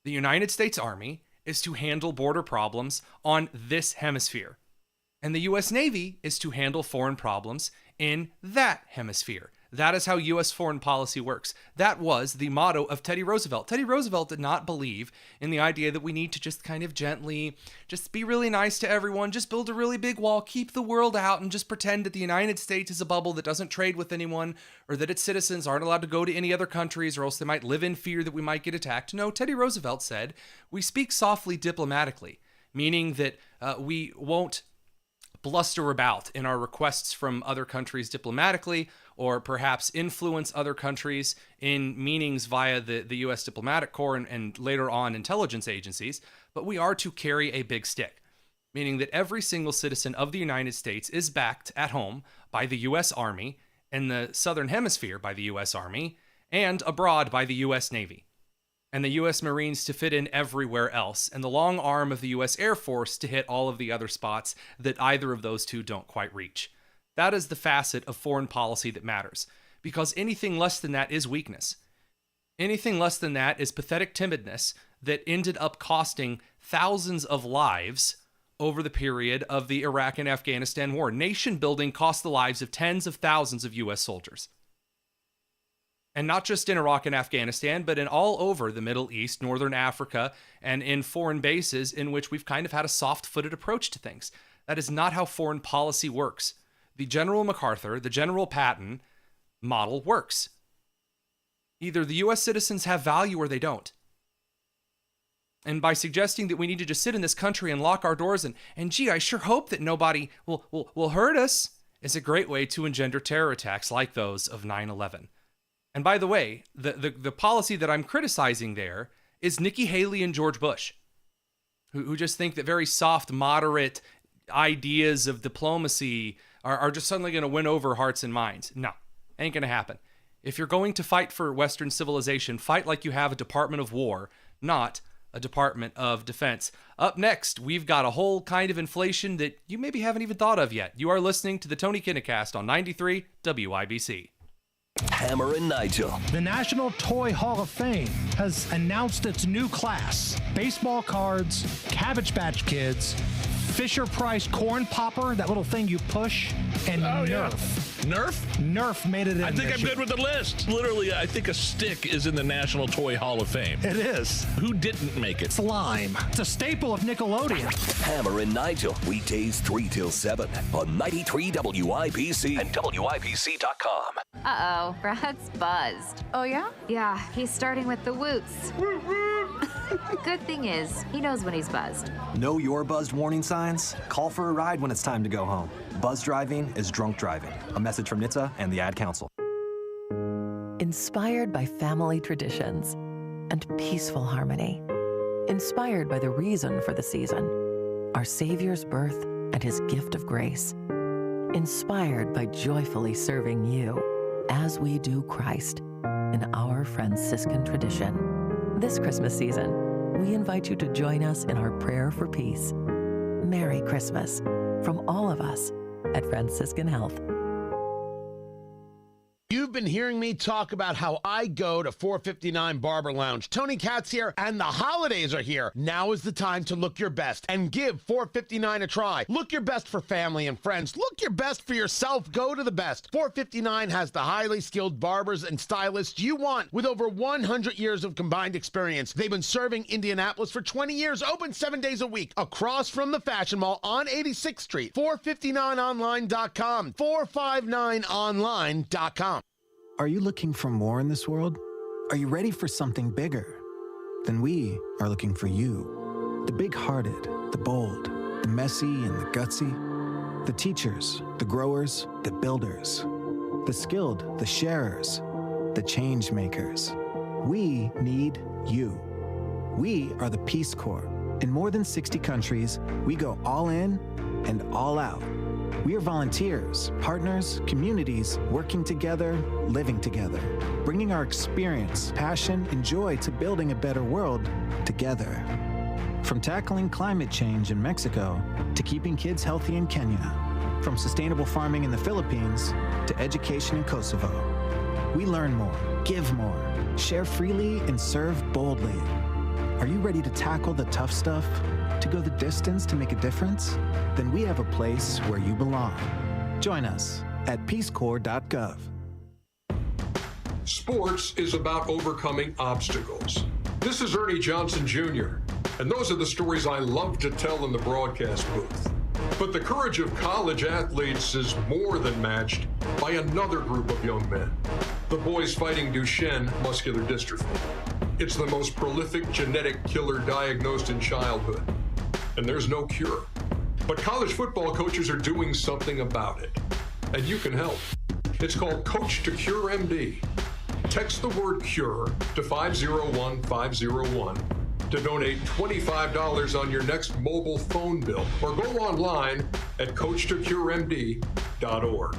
The United States Army is to handle border problems on this hemisphere. And the U.S. Navy is to handle foreign problems in that hemisphere. That is how U.S. foreign policy works. That was the motto of Teddy Roosevelt. Teddy Roosevelt did not believe in the idea that we need to just kind of gently, just be really nice to everyone, just build a really big wall, keep the world out, and just pretend that the United States is a bubble that doesn't trade with anyone, or that its citizens aren't allowed to go to any other countries, or else they might live in fear that we might get attacked. No, Teddy Roosevelt said, we speak softly diplomatically, meaning that we won't bluster about in our requests from other countries diplomatically, or perhaps influence other countries in meetings via the U.S. Diplomatic Corps and later on intelligence agencies, but we are to carry a big stick, meaning that every single citizen of the United States is backed at home by the U.S. Army, in the Southern Hemisphere by the U.S. Army, and abroad by the U.S. Navy, and the U.S. Marines to fit in everywhere else, and the long arm of the U.S. Air Force to hit all of the other spots that either of those two don't quite reach. That is the facet of foreign policy that matters, because anything less than that is weakness. Anything less than that is pathetic timidness that ended up costing thousands of lives over the period of the Iraq and Afghanistan war. Nation building cost the lives of tens of thousands of U.S. soldiers. And not just in Iraq and Afghanistan, but in all over the Middle East, Northern Africa, and in foreign bases in which we've kind of had a soft-footed approach to things. That is not how foreign policy works. The General MacArthur, the General Patton model works. Either the U.S. citizens have value or they don't. And by suggesting that we need to just sit in this country and lock our doors and gee, I sure hope that nobody will hurt us, is a great way to engender terror attacks like those of 9/11. And by the way, the policy that I'm criticizing there is Nikki Haley and George Bush, who just think that very soft, moderate ideas of diplomacy are just suddenly going to win over hearts and minds. No, ain't going to happen. If you're going to fight for Western civilization, fight like you have a Department of War, not a Department of Defense. Up next, we've got a whole kind of inflation that you maybe haven't even thought of yet. You are listening to the Tony Kinnett Cast on 93 WIBC. Hammer and Nigel. The National Toy Hall of Fame has announced its new class. Baseball cards, Cabbage Patch Kids, Fisher-Price Corn Popper, that little thing you push, and Nerf. Yeah. Nerf? Nerf made it in. I think I'm good with the list. Literally, I think a stick is in the National Toy Hall of Fame. It is. Who didn't make it? Slime. It's a staple of Nickelodeon. Hammer and Nigel, weekdays 3 till 7 on 93 WIBC and WIBC.com. Uh-oh, Brad's buzzed. Oh, yeah? Yeah, he's starting with the woots. Good thing is, he knows when he's buzzed. Know your buzzed warning signs? Call for a ride when it's time to go home. Buzz driving is drunk driving. A message from NHTSA and the Ad Council. Inspired by family traditions and peaceful harmony. Inspired by the reason for the season, our Savior's birth and his gift of grace. Inspired by joyfully serving you as we do Christ in our Franciscan tradition. This Christmas season, we invite you to join us in our prayer for peace. Merry Christmas from all of us at Franciscan Health. You've been hearing me talk about how I go to 459 Barber Lounge. Tony Katz here, and the holidays are here. Now is the time to look your best and give 459 a try. Look your best for family and friends. Look your best for yourself. Go to the best. 459 has the highly skilled barbers and stylists you want with over 100 years of combined experience. They've been serving Indianapolis for 20 years, open 7 days a week, across from the Fashion Mall on 86th Street. 459online.com. 459online.com. Are you looking for more in this world? Are you ready for something bigger? Then we are looking for you. The big-hearted, the bold, the messy and the gutsy. The teachers, the growers, the builders. The skilled, the sharers, the change makers. We need you. We are the Peace Corps. In more than 60 countries, we go all in and all out. We are volunteers, partners, communities, working together, living together, bringing our experience, passion, and joy to building a better world together. From tackling climate change in Mexico to keeping kids healthy in Kenya, from sustainable farming in the Philippines to education in Kosovo. We learn more, give more, share freely, and serve boldly. Are you ready to tackle the tough stuff? To go the distance to make a difference? Then we have a place where you belong. Join us at peacecorps.gov. Sports is about overcoming obstacles. This is Ernie Johnson Jr., and those are the stories I love to tell in the broadcast booth. But the courage of college athletes is more than matched by another group of young men, the boys fighting Duchenne muscular dystrophy. It's the most prolific genetic killer diagnosed in childhood, and there's no cure. But college football coaches are doing something about it, and you can help. It's called Coach to Cure MD. Text the word CURE to 501-501 to donate $25 on your next mobile phone bill, or go online at coachtocuremd.org.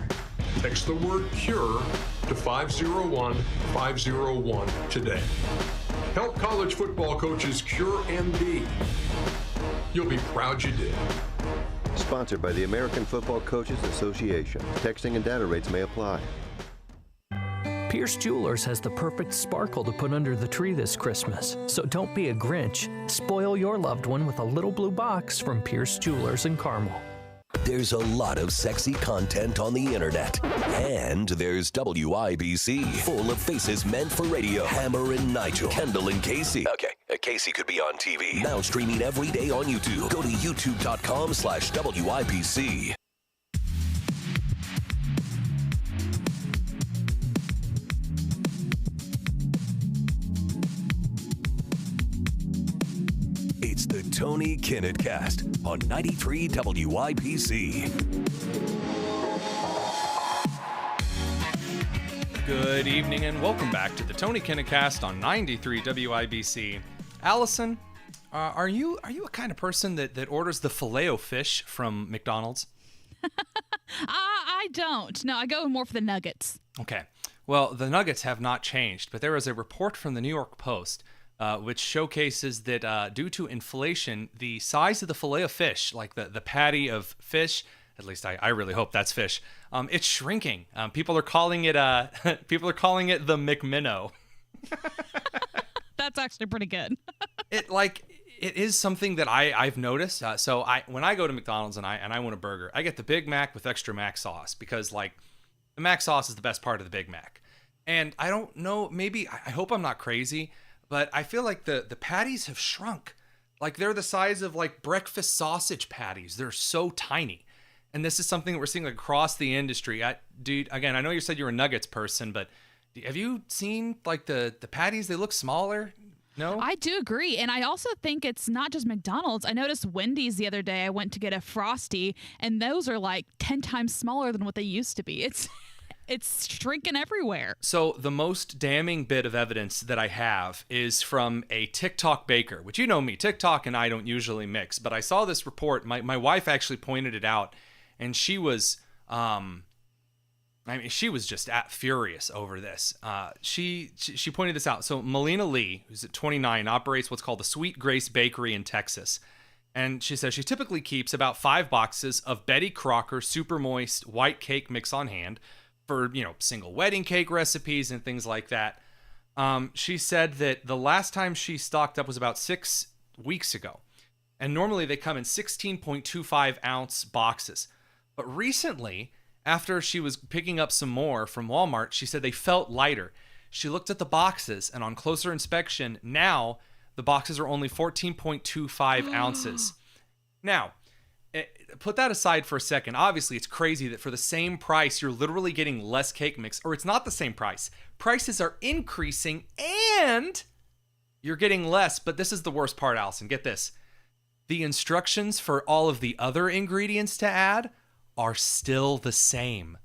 Text the word CURE to 501-501 today. Help college football coaches cure MD. You'll be proud you did. Sponsored by the American Football Coaches Association. Texting and data rates may apply. Pierce Jewelers has the perfect sparkle to put under the tree this Christmas. So don't be a Grinch. Spoil your loved one with a little blue box from Pierce Jewelers in Carmel. There's a lot of sexy content on the internet. And there's WIBC, full of faces meant for radio. Hammer and Nigel, Kendall and Casey. Okay, Casey could be on TV. Now streaming every day on YouTube. Go to youtube.com/WIBC. It's the Tony Kinnett Cast on 93 WIBC. Good evening and welcome back to the Tony Kinnett Cast on 93 WIBC. Allison, are you a kind of person that orders the Filet-O-Fish from McDonald's? I don't. No, I go more for the nuggets. Okay. Well, the nuggets have not changed, but there was a report from the New York Post which showcases that due to inflation, the size of the Filet-O-Fish, like the patty of fish, at least I really hope that's fish, it's shrinking. People are calling it the McMinnow. That's actually pretty good. It is something that I've noticed. So when I go to McDonald's and I want a burger, I get the Big Mac with extra Mac sauce because the Mac sauce is the best part of the Big Mac. And I don't know, maybe I hope I'm not crazy, but I feel like the patties have shrunk. Like they're the size of breakfast sausage patties. They're so tiny. And this is something that we're seeing across the industry. Dude, again, I know you said you're a nuggets person, but have you seen the patties? They look smaller. No? I do agree. And I also think it's not just McDonald's. I noticed Wendy's the other day. I went to get a Frosty, and those are 10 times smaller than what they used to be. It's shrinking everywhere. So the most damning bit of evidence that I have is from a TikTok baker, which you know me, TikTok and I don't usually mix, but I saw this report. My wife actually pointed it out, and she was she was just furious over this. She pointed this out. So Melina Lee, who's at 29, operates what's called the Sweet Grace Bakery in Texas. And she says she typically keeps about 5 boxes of Betty Crocker super moist white cake mix on hand for, single wedding cake recipes and things like that. She said that the last time she stocked up was about 6 weeks ago. And normally they come in 16.25 ounce boxes. But recently, after she was picking up some more from Walmart, she said they felt lighter. She looked at the boxes, and on closer inspection, now the boxes are only 14.25 ounces. Now, put that aside for a second. Obviously, it's crazy that for the same price, you're literally getting less cake mix, or it's not the same price. Prices are increasing, and you're getting less. But this is the worst part, Allison. Get this. The instructions for all of the other ingredients to add are still the same.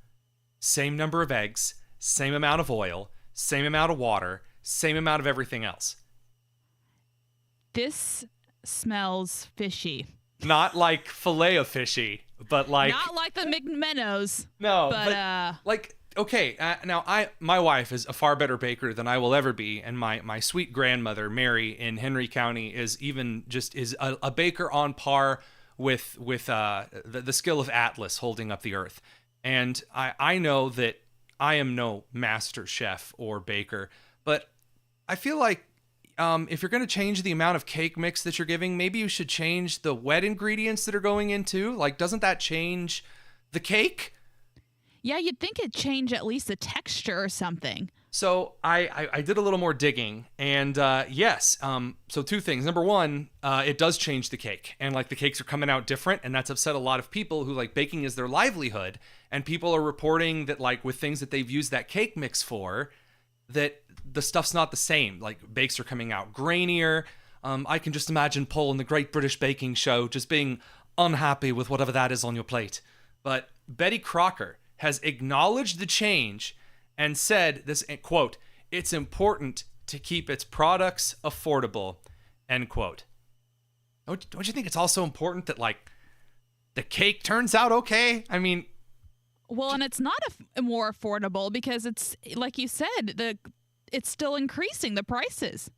Same number of eggs, same amount of oil, same amount of water, same amount of everything else. This smells fishy. Not like filet of fishy, but like... Not like the McMennos. No, but like, okay, now my wife is a far better baker than I will ever be, and my sweet grandmother, Mary, in Henry County is a baker on par with the skill of Atlas holding up the earth. And I know that I am no master chef or baker, but I feel like if you're going to change the amount of cake mix that you're giving, maybe you should change the wet ingredients that are going into. Like, doesn't that change the cake? Yeah, you'd think it'd change at least the texture or something. So I did a little more digging, and yes. So 2 things. Number 1, it does change the cake, and like the cakes are coming out different, and that's upset a lot of people who like baking is their livelihood. And people are reporting that like with things that they've used that cake mix for, that the stuff's not the same. Like bakes are coming out grainier. I can just imagine Paul in the Great British Baking Show just being unhappy with whatever that is on your plate. But Betty Crocker has acknowledged the change and said this, quote, "It's important to keep its products affordable," end quote. Don't you think it's also important that like the cake turns out okay? I mean, well, and it's not more affordable because it's like you said, it's still increasing the prices.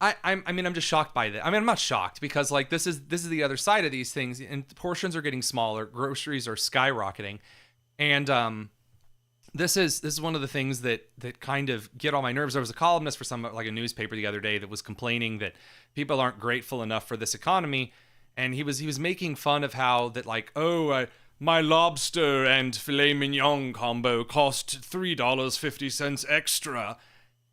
I'm just shocked by that. I mean, I'm not shocked because like this is the other side of these things, and portions are getting smaller, groceries are skyrocketing, and this is one of the things that kind of get on my nerves. There was a columnist for like a newspaper the other day that was complaining that people aren't grateful enough for this economy, and he was making fun of how that like, my lobster and filet mignon combo cost $3.50 extra.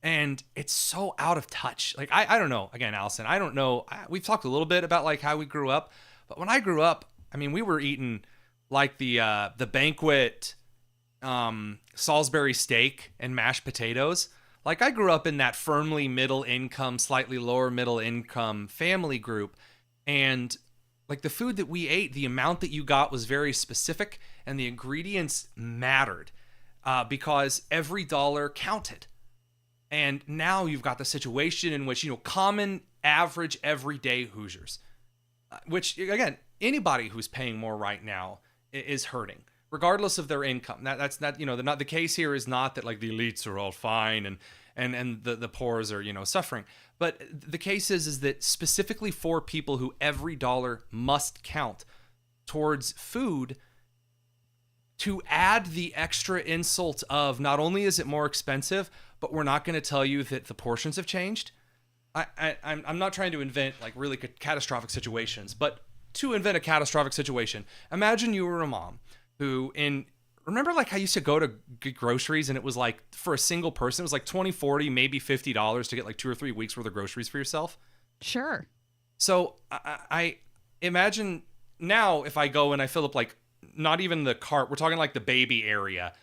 And it's so out of touch. Like, I don't know. Again, Allison, I don't know. We've talked a little bit about like how we grew up. But when I grew up, I mean, we were eating like the banquet Salisbury steak and mashed potatoes. Like, I grew up in that firmly middle income, slightly lower middle income family group. And like the food that we ate, the amount that you got was very specific, and the ingredients mattered because every dollar counted. And now you've got the situation in which, common, average, everyday Hoosiers, which, again, anybody who's paying more right now is hurting, regardless of their income. That's not, the case here is not that, like, the elites are all fine and the poors are, suffering. But the case is that specifically for people who every dollar must count towards food, to add the extra insult of not only is it more expensive, but we're not going to tell you that the portions have changed. I'm not trying to invent like really catastrophic situations, but to invent a catastrophic situation, imagine you were a mom who remember like I used to go to get groceries and it was like for a single person, it was like $20, $40, maybe $50 to get like 2 or 3 weeks worth of groceries for yourself. Sure. So I imagine now if I go and I fill up like, not even the cart, we're talking like the baby area,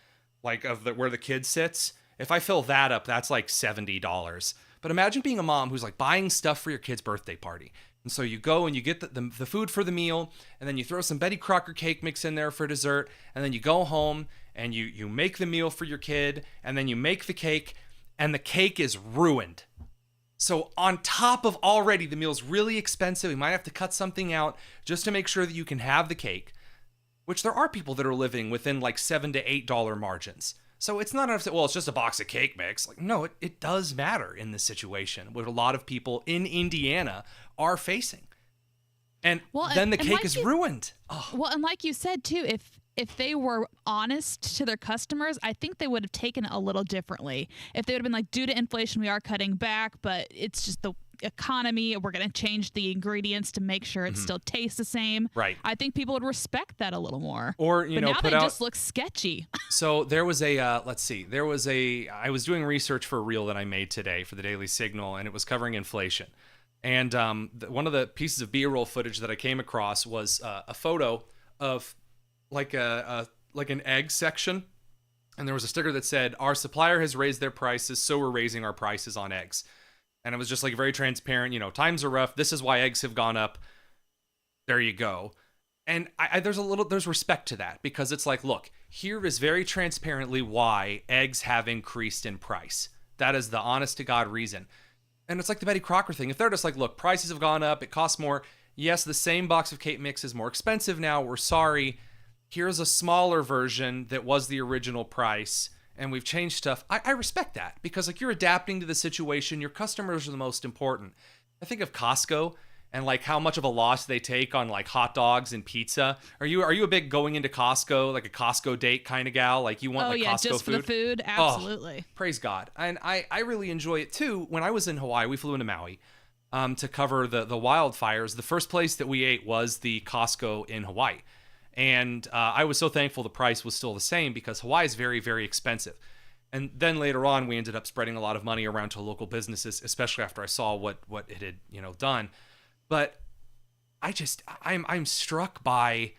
like where the kid sits. If I fill that up, that's like $70. But imagine being a mom who's like buying stuff for your kid's birthday party. And so you go and you get the food for the meal, and then you throw some Betty Crocker cake mix in there for dessert, and then you go home and you make the meal for your kid, and then you make the cake, and the cake is ruined. So on top of already the meal's really expensive, you might have to cut something out just to make sure that you can have the cake, which there are people that are living within like $7 to $8 margins. So it's not enough to, well, it's just a box of cake mix. Like, no, it does matter in this situation, what a lot of people in Indiana are facing. And then the cake is ruined. Well, and like you said, too, if they were honest to their customers, I think they would have taken it a little differently. If they would have been like, due to inflation, we are cutting back, but it's just the economy. We're going to change the ingredients to make sure it still tastes the same. Right. I think people would respect that a little more. Or, but now they just look sketchy. So there was I was doing research for a reel that I made today for the Daily Signal, and it was covering inflation. And one of the pieces of B-roll footage that I came across was a photo of like an egg section, and there was a sticker that said, "Our supplier has raised their prices, so we're raising our prices on eggs." And it was just like very transparent. Times are rough. This is why eggs have gone up. There you go. And there's respect to that, because it's like, look, here is very transparently why eggs have increased in price. That is the honest to God reason. And it's like the Betty Crocker thing. If they're just like, look, prices have gone up, it costs more. Yes, the same box of cake mix is more expensive now. We're sorry. Here's a smaller version that was the original price, and we've changed stuff. I respect that, because like, you're adapting to the situation. Your customers are the most important. I think of Costco and like how much of a loss they take on like hot dogs and pizza. Are you a big going into Costco, like a Costco date kind of gal? Like you want Costco just food? For the food, absolutely. Praise God. And I really enjoy it too. When I was in Hawaii, we flew into Maui to cover the wildfires. The first place that we ate was the Costco in Hawaii. And I was so thankful the price was still the same, because Hawaii is very, very expensive. And then later on, we ended up spreading a lot of money around to local businesses, especially after I saw what it had done. But I'm struck by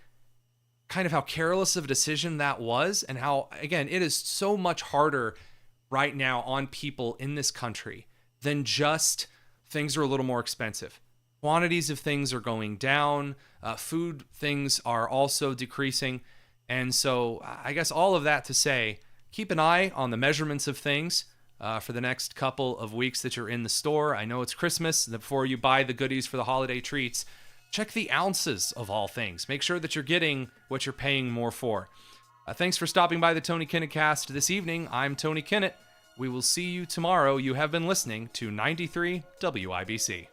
kind of how careless of a decision that was, and how, again, it is so much harder right now on people in this country than just things are a little more expensive. Quantities of things are going down. Food things are also decreasing. And so I guess all of that to say, keep an eye on the measurements of things for the next couple of weeks that you're in the store. I know it's Christmas. Before you buy the goodies for the holiday treats, check the ounces of all things. Make sure that you're getting what you're paying more for. Thanks for stopping by the Tony Kinnett Cast this evening. I'm Tony Kinnett. We will see you tomorrow. You have been listening to 93 WIBC.